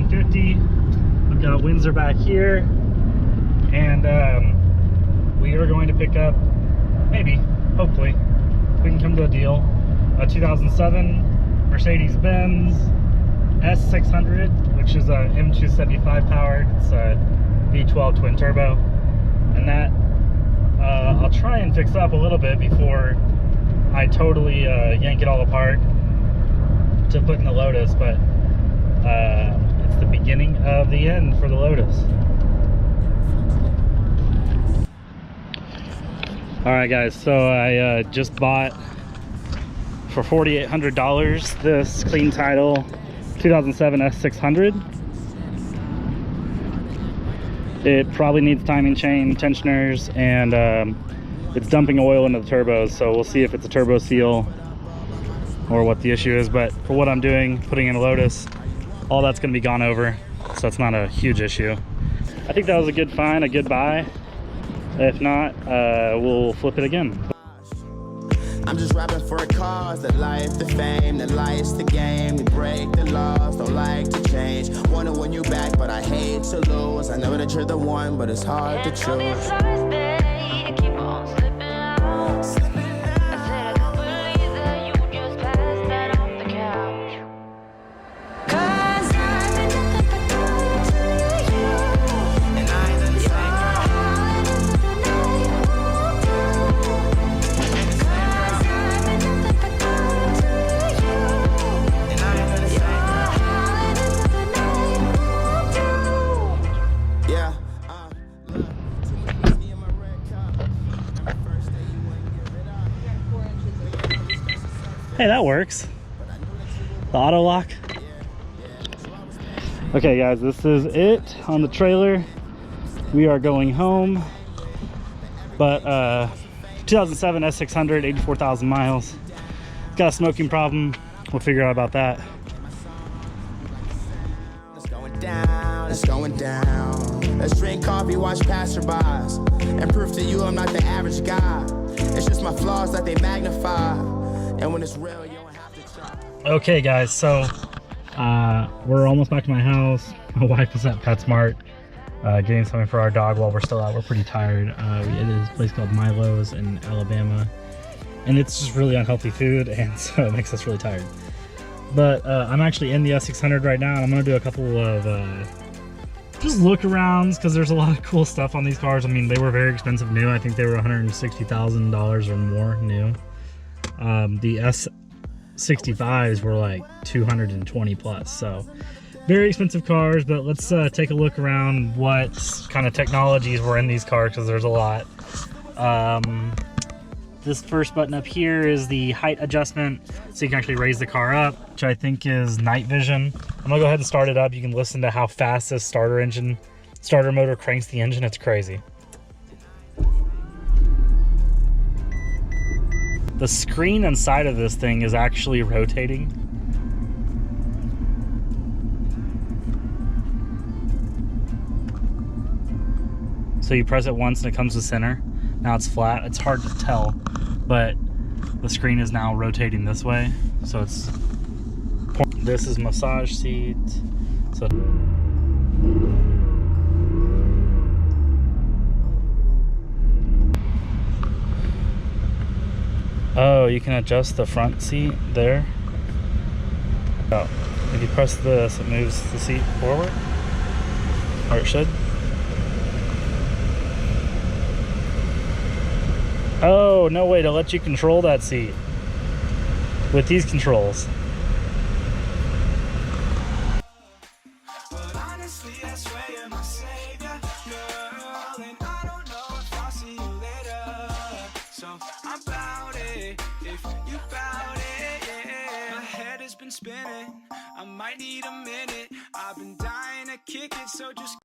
F-150. I've got Windsor back here, and we are going to pick up, maybe, hopefully, we can come to a deal, a 2007 Mercedes-Benz S600, which is a M275 powered. It's a V12 twin turbo, and that I'll try and fix up a little bit before I totally yank it all apart to put in the Lotus, but it's the beginning of the end for the Lotus. All right, guys, so I just bought for $4,800 this clean title 2007 S600. It probably needs timing chain, tensioners, and it's dumping oil into the turbos, so we'll see if it's a turbo seal or what the issue is. But for what I'm doing, putting in a Lotus, all that's going to be gone over, so it's not a huge issue. I think that was a good find, a good buy. If not, we'll flip it again. I'm just rapping for a cause, the life, the fame, the lights, the game. We break the laws, don't like to change. Wanna win you back, but I hate to lose. I know that you're the one, but it's hard to choose. Hey, that works. The auto lock. Okay, guys, this is it on the trailer. We are going home. But 2007 S600, 84,000 miles. It's got a smoking problem. We'll figure out about that. It's going down, it's going down. Let's drink coffee, watch passerbys, and prove to you I'm not the average guy. It's just my flaws that they magnify. And when it's real, you don't have to try. Okay, guys, so we're almost back to my house. My wife is at PetSmart getting something for our dog while we're still out. We're pretty tired. It is a place called Milo's in Alabama, and it's just really unhealthy food, and so it makes us really tired. But I'm actually in the S600 right now, and I'm going to do a couple of just look arounds, because there's a lot of cool stuff on these cars. I mean, they were very expensive new. I think they were $160,000 or more new. The S65s were like 220 plus, so very expensive cars. But let's take a look around what kind of technologies were in these cars, because there's a lot. This first button up here is the height adjustment, so you can actually raise the car up, which I think is night vision. I'm gonna go ahead and start it up. You can listen to how fast this starter motor cranks the engine. It's crazy. The screen inside of this thing is actually rotating. So you press it once and it comes to center. Now it's flat. It's hard to tell, but the screen is now rotating this way. So it's, this is massage seat. So oh, you can adjust the front seat there. Oh, if you press this, it moves the seat forward, or it should. Oh, no way to let you control that seat with these controls. Spinning, I might need a minute. I've been dying to kick it, so just